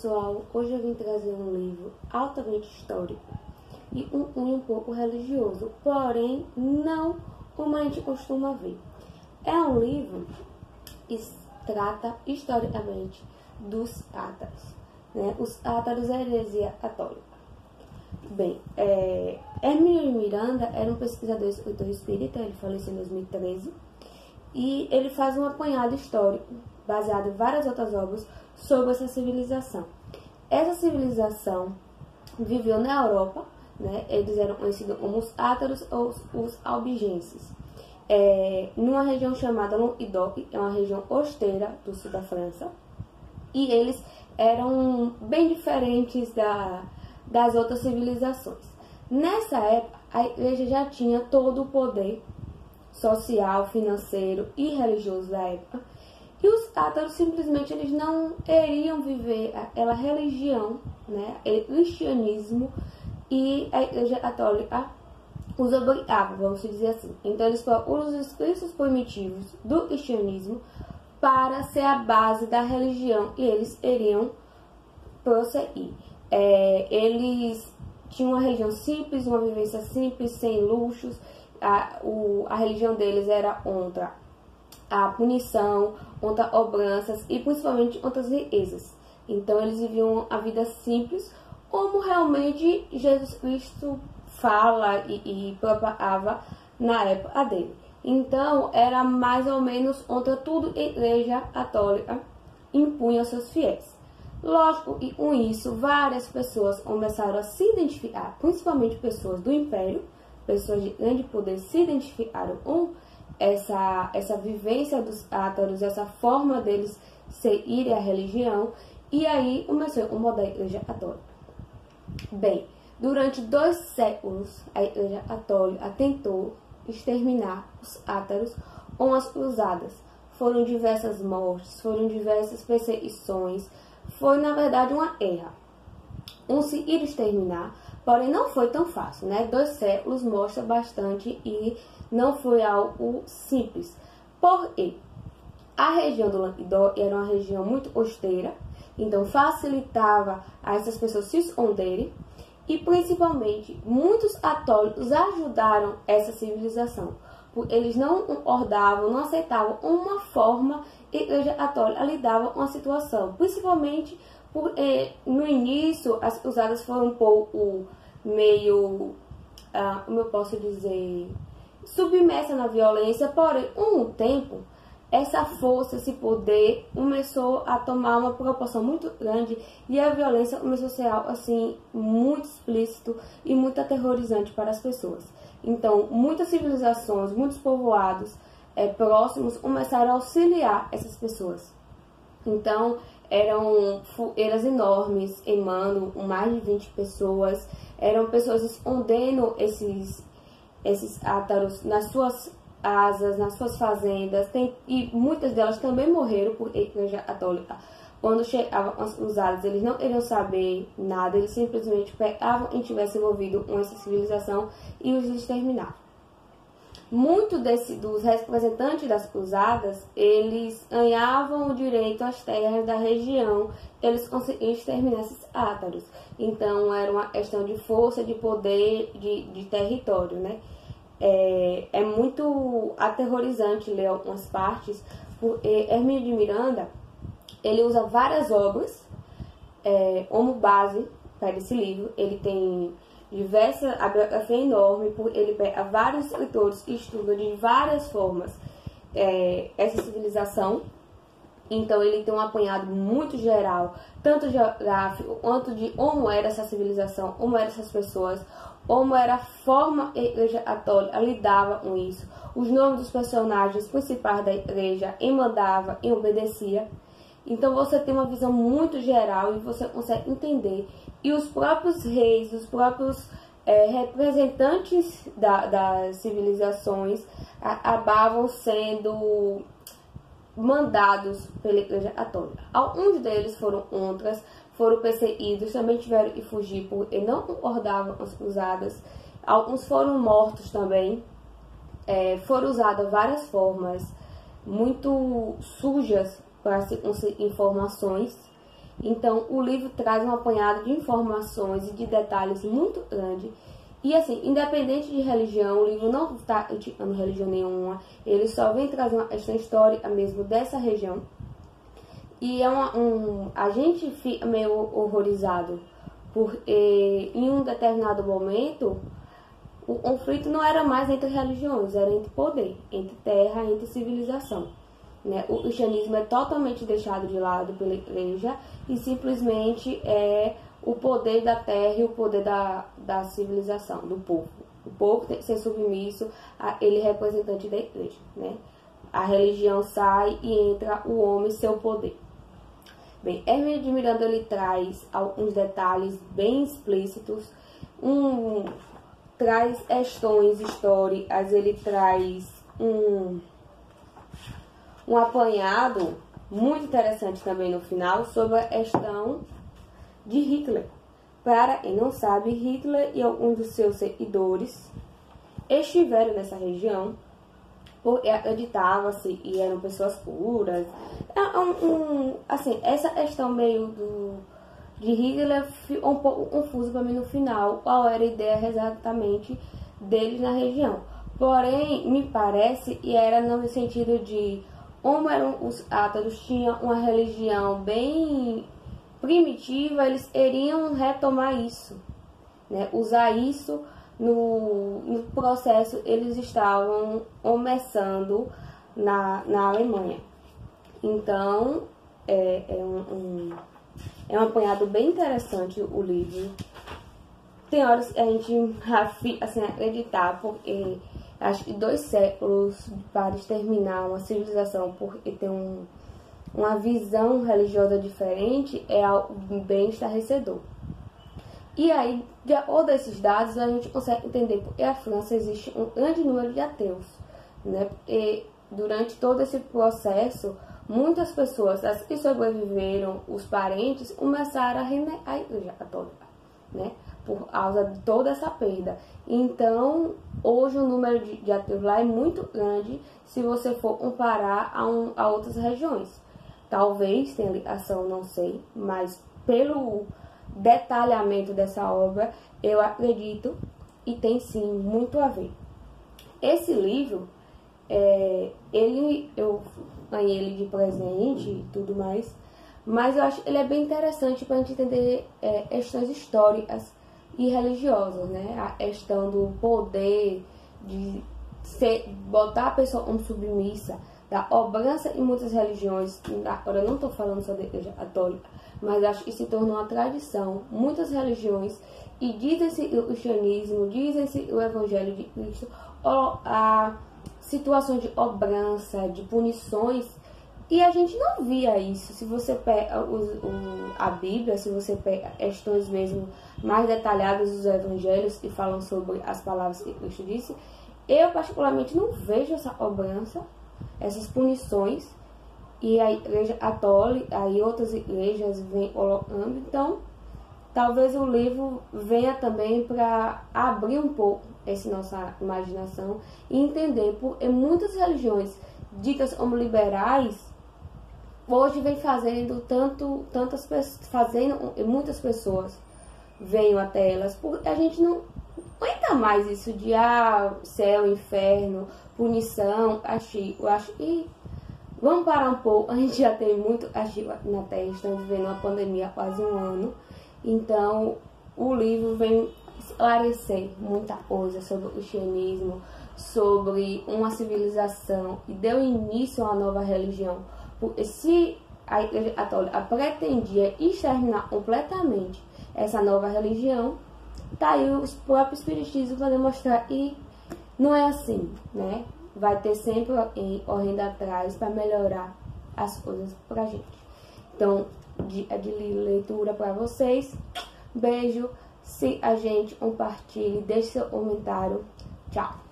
pessoal, hoje eu vim trazer um livro altamente histórico e um pouco religioso, porém não como a gente costuma ver. É um livro que trata historicamente dos átaros, né? Os átaros é a heresia católica. Bem, Hermínio Miranda era um pesquisador e escritor espírita, ele faleceu em 2013, e ele faz um apanhado histórico, baseado em várias outras obras, sobre essa civilização. Essa civilização viveu na Europa, né? Eles eram conhecidos como os átaros ou os albigenses, numa região chamada Languedoc, é uma região costeira do sul da França, e eles eram bem diferentes das outras civilizações. Nessa época, a igreja já tinha todo o poder social, financeiro e religioso da época, e os átaros simplesmente eles não iriam viver aquela religião, né, o cristianismo, e a igreja católica os obrigava, vamos dizer assim. Então eles usam os escritos primitivos do cristianismo para ser a base da religião e eles iriam prosseguir. Eles tinham uma religião simples, uma vivência simples, sem luxos. A religião deles era contra a punição, contra obranças e principalmente contra as riquezas. Então eles viviam a vida simples, como realmente Jesus Cristo fala e propagava na época dele. Então era mais ou menos contra tudo que a igreja católica impunha aos seus fiéis. Lógico, e com isso várias pessoas começaram a se identificar, principalmente pessoas do império, pessoas de grande poder se identificaram com essa vivência dos átaros, essa forma deles seguirem a religião, e aí começou a mudar a igreja católica. Bem, durante 2 séculos a igreja católica tentou exterminar os átaros com as cruzadas. Foram diversas mortes, foram diversas perseguições, foi na verdade uma guerra. Conseguiram exterminar, porém não foi tão fácil, né? 2 séculos mostra bastante e não foi algo simples. Porque a região do Languedoc era uma região muito costeira, então facilitava a essas pessoas se esconderem, e principalmente muitos católicos ajudaram essa civilização, porque eles não concordavam, não aceitavam uma forma que a igreja católica lidava com a situação, principalmente porque no início as cruzadas foram um pouco meio, como eu posso dizer, submersa na violência, porém com o tempo essa força, esse poder começou a tomar uma proporção muito grande e a violência começou a ser algo assim muito explícito e muito aterrorizante para as pessoas. Então, muitas civilizações, muitos povoados próximos começaram a auxiliar essas pessoas. Então, eram fogueiras enormes queimando com mais de 20 pessoas, eram pessoas escondendo esses átaros nas suas asas, nas suas fazendas, e muitas delas também morreram por igreja católica. Quando chegavam as cruzadas, eles não queriam saber nada, eles simplesmente pegavam quem tivesse envolvido com essa civilização e os exterminavam. Muitos dos representantes das cruzadas, eles ganhavam o direito às terras da região, eles conseguiam exterminar esses átaros. Então era uma questão de força, de poder, de território, né? É muito aterrorizante ler algumas partes, porque Hermínio de Miranda, ele usa várias obras como base para esse livro. Ele tem a biografia é enorme, ele pega vários escritores que estudam de várias formas essa civilização. Então ele tem um apanhado muito geral, tanto geográfico quanto de como era essa civilização, como eram essas pessoas, como era a forma que a igreja católica lidava com isso, os nomes dos personagens principais da igreja, quem mandava, quem obedecia. Então você tem uma visão muito geral e você consegue entender. E os próprios reis, os próprios representantes das civilizações acabavam sendo mandados pela igreja católica. Alguns deles foram contras, foram perseguidos, também tiveram que fugir porque não concordavam com as cruzadas. Alguns foram mortos também. Foram usadas várias formas muito sujas para se conseguir informações. Então, o livro traz um apanhado de informações e de detalhes muito grande. E assim, independente de religião, o livro não está indicando religião nenhuma, ele só vem trazendo essa história mesmo dessa região. E é a gente fica meio horrorizado, porque em um determinado momento, o conflito não era mais entre religiões, era entre poder, entre terra, entre civilização. Né? O cristianismo é totalmente deixado de lado pela igreja e simplesmente é o poder da terra e o poder da civilização, do povo. O povo tem que ser submisso a ele, representante da igreja. Né? A religião sai e entra o homem e seu poder. Bem, Hermes de Miranda ele traz alguns detalhes bem explícitos, traz questões históricas, ele traz um apanhado muito interessante também no final sobre a questão de Hitler. Para quem não sabe, Hitler e alguns dos seus seguidores estiveram nessa região, porque acreditava-se e eram pessoas puras. Assim, essa questão meio de Hitler ficou um pouco confusa para mim no final, qual era a ideia exatamente deles na região. Porém, me parece, e era no sentido de como eram os átaros, tinham uma religião bem primitiva, eles iriam retomar isso, né? Usar isso no processo, eles estavam começando na Alemanha. Então, é um apanhado bem interessante o livro. Tem horas que a gente fica sem acreditar, porque acho que 2 séculos para exterminar uma civilização porque tem uma visão religiosa diferente é algo bem estarrecedor. E aí, de acordo com esses dados, a gente consegue entender porque a França existe um grande número de ateus, né? Porque durante todo esse processo, muitas pessoas, as que sobreviveram, os parentes, começaram a renegar a Igreja Católica, né? Por causa de toda essa perda. Então, hoje o número de ateus lá é muito grande se você for comparar a outras regiões. Talvez tenha ligação, não sei, mas pelo detalhamento dessa obra, eu acredito e tem sim muito a ver. Esse livro, eu ganhei ele de presente e tudo mais, mas eu acho que ele é bem interessante para a gente entender questões históricas e religiosas, né? A questão do poder, de botar a pessoa como submissa, da obrança em muitas religiões. Agora eu não estou falando só da Igreja Católica, mas acho que se tornou uma tradição. Muitas religiões, e dizem-se o cristianismo, dizem-se o Evangelho de Cristo, a situações de obrança, de punições, e a gente não via isso. Se você pega a Bíblia, se você pega questões mesmo mais detalhadas dos evangelhos que falam sobre as palavras que Cristo disse, eu particularmente não vejo essa obrança, essas punições, e a Igreja Católica, aí outras igrejas vêm colocando. Então, talvez o livro venha também para abrir um pouco essa nossa imaginação e entender, porque muitas religiões ditas como liberais hoje vem fazendo muitas pessoas venham até elas, porque a gente não aguenta mais isso de céu, inferno, punição, castigo. Eu acho que vamos parar um pouco. A gente já tem muito castigo na Terra, estamos vivendo uma pandemia há quase um ano, então o livro vem esclarecer muita coisa sobre o cristianismo, sobre uma civilização, e deu início a uma nova religião. Porque se a Igreja Católica pretendia exterminar completamente essa nova religião, tá aí o próprio Espiritismo para demonstrar que não é assim, né? Vai ter sempre alguém correndo atrás para melhorar as coisas pra gente. Então, de leitura para vocês. Beijo. Se a gente compartilhe, deixe seu comentário. Tchau.